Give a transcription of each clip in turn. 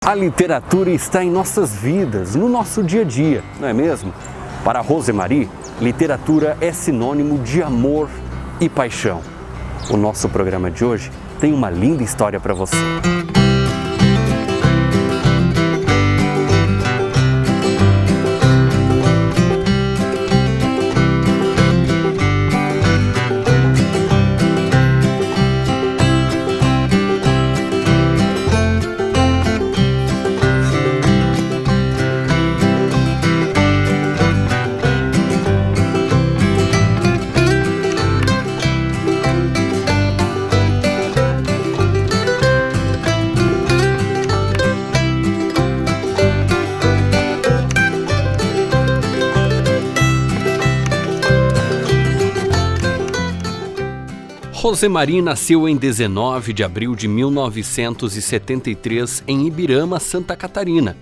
A literatura está em nossas vidas, no nosso dia a dia, não é mesmo? Para Rosemarie, literatura é sinônimo de amor e paixão. O nosso programa de hoje tem uma linda história para você. Rosemarie nasceu em 19 de abril de 1973 em Ibirama, Santa Catarina.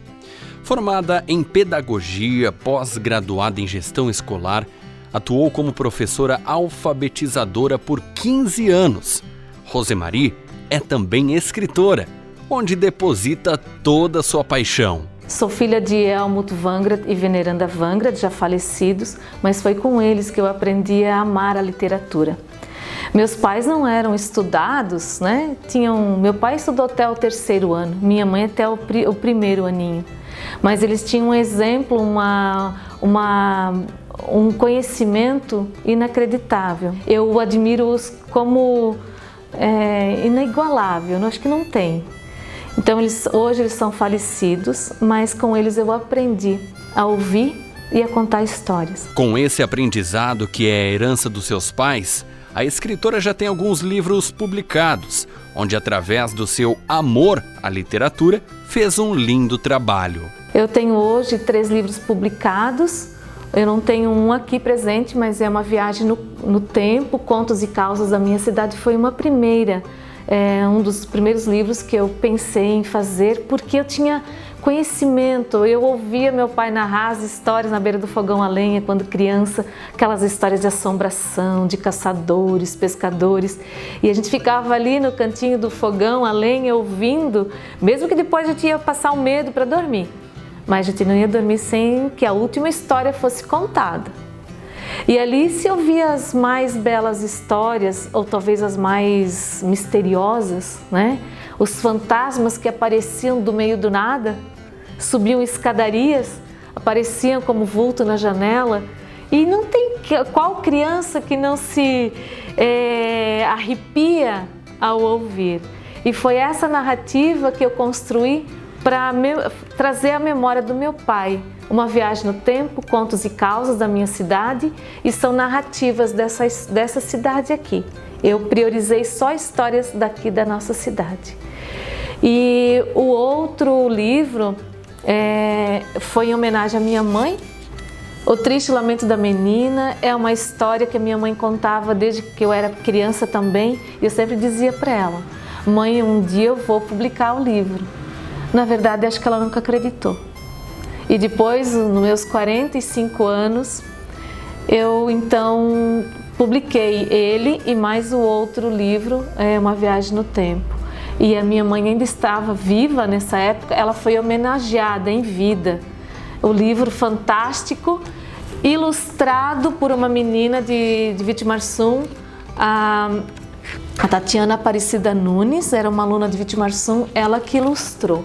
Formada em pedagogia, pós-graduada em gestão escolar, atuou como professora alfabetizadora por 15 anos. Rosemarie é também escritora, onde deposita toda a sua paixão. Sou filha de Helmut Wangrad e Veneranda Wangrad, já falecidos, mas foi com eles que eu aprendi a amar a literatura. Meus pais não eram estudados, né? Meu pai estudou até o 3º ano, minha mãe até o 1º aninho. Mas eles tinham um exemplo, um conhecimento inacreditável. Eu admiro-os como inigualável, eu acho que não tem. Então hoje eles são falecidos, mas com eles eu aprendi a ouvir e a contar histórias. Com esse aprendizado, que é a herança dos seus pais, a escritora já tem alguns livros publicados, onde através do seu amor à literatura, fez um lindo trabalho. Eu tenho hoje 3 livros publicados, eu não tenho um aqui presente, mas é uma viagem no tempo, Contos e Causas da Minha Cidade, foi uma primeira, um dos primeiros livros que eu pensei em fazer, porque eu tinha conhecimento, eu ouvia meu pai narrar as histórias na beira do fogão a lenha quando criança, aquelas histórias de assombração, de caçadores, pescadores, e a gente ficava ali no cantinho do fogão a lenha ouvindo, mesmo que depois a gente ia passar um medo para dormir, mas a gente não ia dormir sem que a última história fosse contada. E ali se ouvia as mais belas histórias, ou talvez as mais misteriosas, né? Os fantasmas que apareciam do meio do nada, subiam escadarias, apareciam como vulto na janela. E não tem qual criança que não se arrepia ao ouvir. E foi essa narrativa que eu construí para trazer a memória do meu pai. Uma viagem no tempo, Contos e Causas da Minha Cidade, e são narrativas dessa cidade aqui. Eu priorizei só histórias daqui da nossa cidade. E o outro livro foi em homenagem à minha mãe. O Triste Lamento da Menina é uma história que a minha mãe contava desde que eu era criança também. E eu sempre dizia para ela: mãe, um dia eu vou publicar o livro. Na verdade, acho que ela nunca acreditou. E depois, nos meus 45 anos, eu então publiquei ele e mais o outro livro, Uma Viagem no Tempo. E a minha mãe ainda estava viva nessa época, ela foi homenageada em vida. O livro fantástico, ilustrado por uma menina de Vitimarsum, a Tatiana Aparecida Nunes, era uma aluna de Vitimarsum, ela que ilustrou,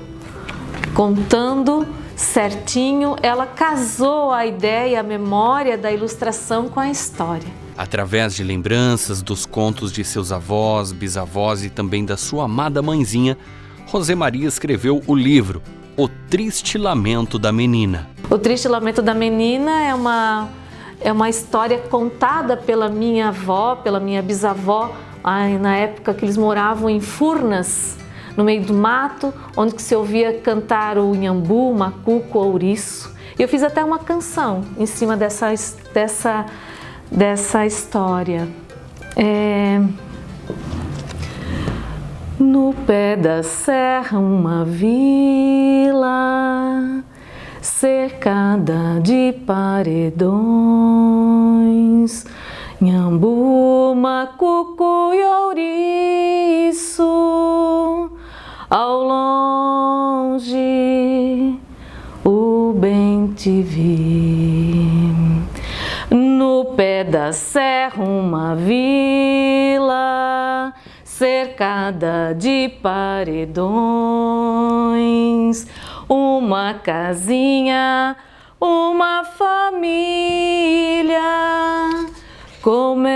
contando certinho, ela casou a ideia, a memória da ilustração com a história. Através de lembranças dos contos de seus avós, bisavós e também da sua amada mãezinha, Rosemarie escreveu o livro O Triste Lamento da Menina. O Triste Lamento da Menina é uma história contada pela minha avó, pela minha bisavó, na época que eles moravam em Furnas, no meio do mato, onde se ouvia cantar o inhambu, o macuco, o ouriço. E eu fiz até uma canção em cima dessa história. No pé da serra, uma vila cercada de paredões, inhambu, macuco e ouriço. Ao longe te vi. No pé da serra uma vila, cercada de paredões, uma casinha, uma família começa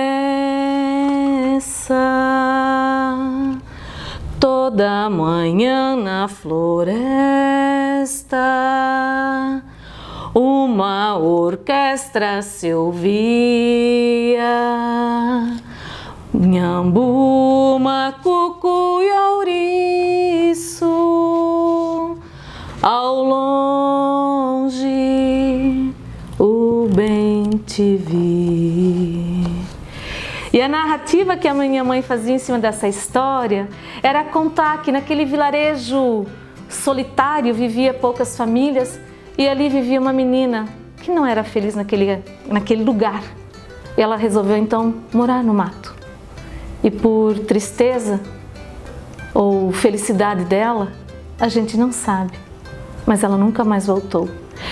toda manhã na floresta. Uma orquestra se ouvia, Nhambu, macuco e ouriço, ao longe o bem te vi. E a narrativa que a minha mãe fazia em cima dessa história era contar que naquele vilarejo solitário vivia poucas famílias e ali vivia uma menina que não era feliz naquele lugar. E ela resolveu então morar no mato. E por tristeza ou felicidade dela, a gente não sabe, mas ela nunca mais voltou.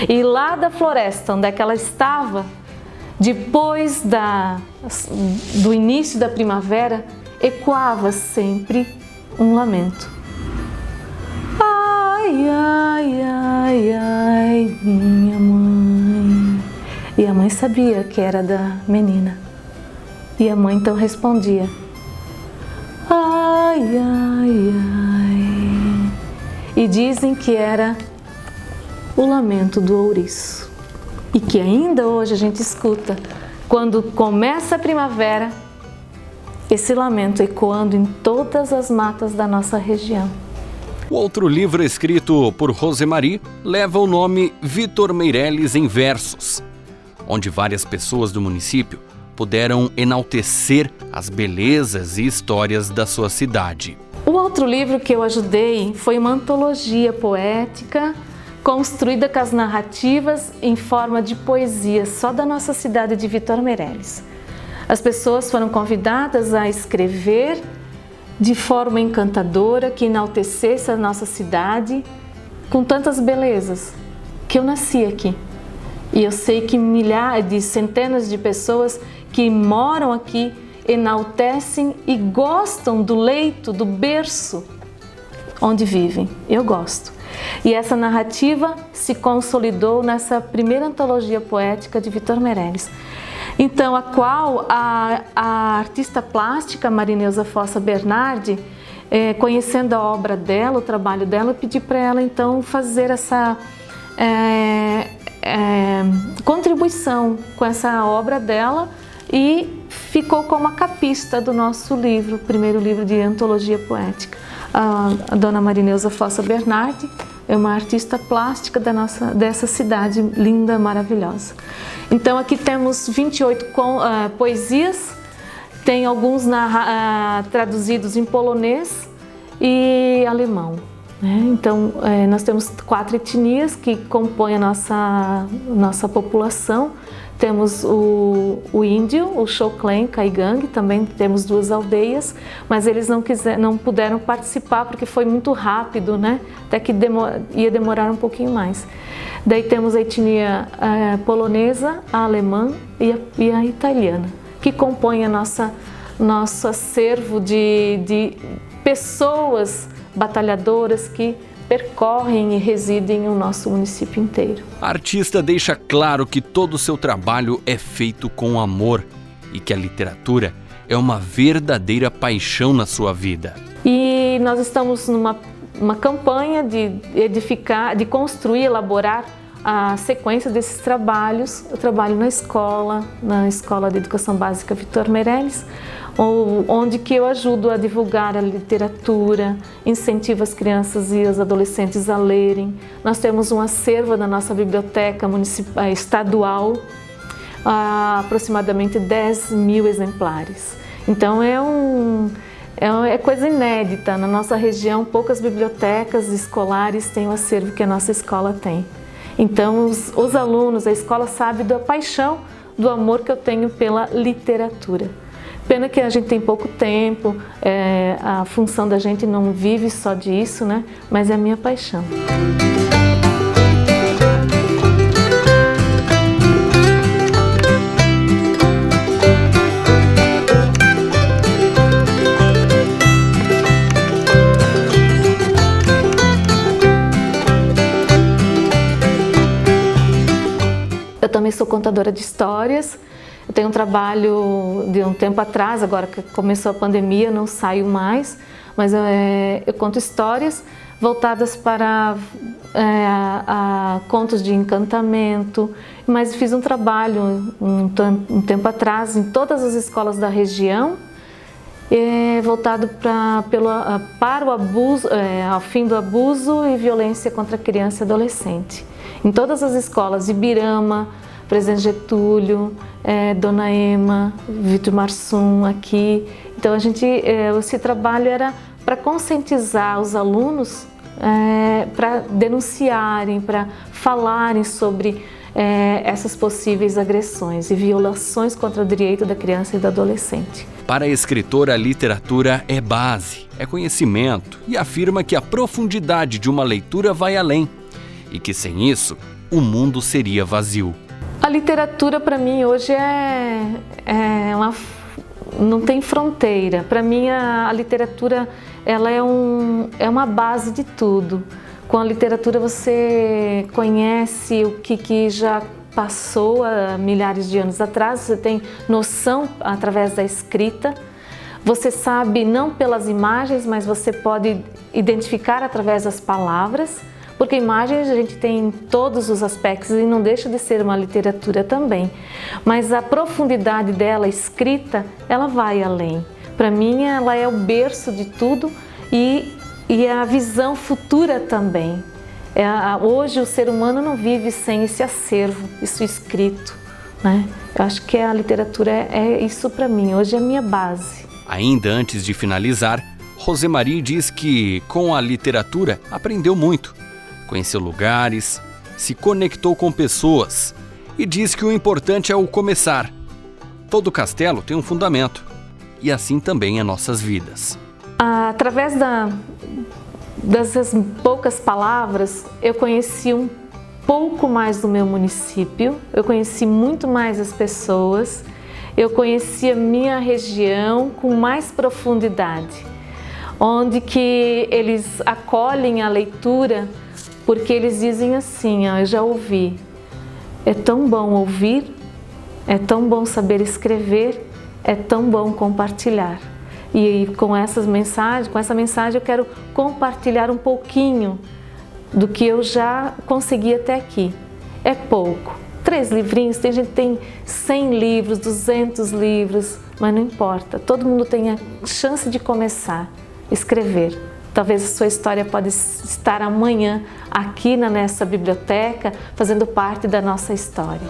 E lá da floresta onde é que ela estava, depois do início da primavera, ecoava sempre um lamento. Ai, ai, ai, ai, minha mãe. E a mãe sabia que era da menina. E a mãe então respondia: ai, ai, ai. E dizem que era o lamento do ouriço. E que ainda hoje a gente escuta, quando começa a primavera, esse lamento ecoando em todas as matas da nossa região. O outro livro escrito por Rosemarie leva o nome Vitor Meirelles em Versos, onde várias pessoas do município puderam enaltecer as belezas e histórias da sua cidade. O outro livro que eu ajudei foi uma antologia poética construída com as narrativas em forma de poesia só da nossa cidade de Vitor Meirelles. As pessoas foram convidadas a escrever de forma encantadora que enaltecesse a nossa cidade com tantas belezas, que eu nasci aqui. E eu sei que centenas de pessoas que moram aqui enaltecem e gostam do leito, do berço onde vivem. Eu gosto. E essa narrativa se consolidou nessa primeira antologia poética de Vitor Meirelles. Então, a qual a artista plástica Marineuza Fossa Bernardi, conhecendo a obra dela, o trabalho dela, eu pedi para ela então fazer essa contribuição com essa obra dela e ficou como a capista do nosso livro, primeiro livro de antologia poética. A dona Marineuza Fossa Bernardi é uma artista plástica dessa cidade linda, maravilhosa. Então aqui temos 28 poesias, tem alguns traduzidos em polonês e alemão. Então nós temos 4 etnias que compõem a nossa população. Temos o índio, o Xoclen, Caigangue, também temos 2 aldeias, mas eles não puderam participar porque foi muito rápido, né? Até que ia demorar um pouquinho mais. Daí temos a etnia polonesa, a alemã e a italiana, que compõem nosso acervo de pessoas batalhadoras que percorrem e residem no nosso município inteiro. A artista deixa claro que todo o seu trabalho é feito com amor e que a literatura é uma verdadeira paixão na sua vida. E nós estamos numa campanha de construir, elaborar a sequência desses trabalhos. Eu trabalho na Escola de Educação Básica Vitor Meirelles, onde que eu ajudo a divulgar a literatura, incentivo as crianças e os adolescentes a lerem. Nós temos um acervo na nossa biblioteca estadual, aproximadamente 10.000 exemplares. Então é coisa inédita. Na nossa região, poucas bibliotecas escolares têm o acervo que a nossa escola tem. Então os alunos, a escola sabe da paixão, do amor que eu tenho pela literatura. Pena que a gente tem pouco tempo, a função da gente não vive só disso, né? Mas é a minha paixão. também sou contadora de histórias. Eu tenho um trabalho de um tempo atrás, agora que começou a pandemia, não saio mais, mas eu conto histórias voltadas para contos de encantamento, mas fiz um trabalho um tempo atrás em todas as escolas da região, voltado para o abuso, ao fim do abuso e violência contra a criança e adolescente. Em todas as escolas, Ibirama, Presidente Getúlio, Dona Ema, Vitor Marsum aqui. Então esse trabalho era para conscientizar os alunos, para denunciarem, para falarem sobre essas possíveis agressões e violações contra o direito da criança e do adolescente. Para a escritora, a literatura é base, é conhecimento e afirma que a profundidade de uma leitura vai além e que sem isso o mundo seria vazio. A literatura para mim hoje não tem fronteira. Para mim a literatura ela é uma base de tudo. Com a literatura você conhece o que já passou há milhares de anos atrás, você tem noção através da escrita, você sabe não pelas imagens, mas você pode identificar através das palavras, porque imagens a gente tem em todos os aspectos e não deixa de ser uma literatura também. Mas a profundidade dela, escrita, ela vai além. Para mim, ela é o berço de tudo e a visão futura também. Hoje o ser humano não vive sem esse acervo, isso escrito, né? Eu acho que a literatura é isso para mim, hoje é a minha base. Ainda antes de finalizar, Rosemarie diz que com a literatura aprendeu muito. Conheceu lugares, se conectou com pessoas e diz que o importante é o começar. Todo castelo tem um fundamento e assim também é nossas vidas. Através dessas poucas palavras, eu conheci um pouco mais do meu município, eu conheci muito mais as pessoas, eu conheci a minha região com mais profundidade, onde que eles acolhem a leitura. Porque eles dizem assim, eu já ouvi, é tão bom ouvir, é tão bom saber escrever, é tão bom compartilhar. E com essa mensagem eu quero compartilhar um pouquinho do que eu já consegui até aqui. É pouco, 3 livrinhos, tem gente que tem 100 livros, 200 livros, mas não importa, todo mundo tem a chance de começar a escrever. Talvez a sua história pode estar amanhã aqui nessa biblioteca, fazendo parte da nossa história.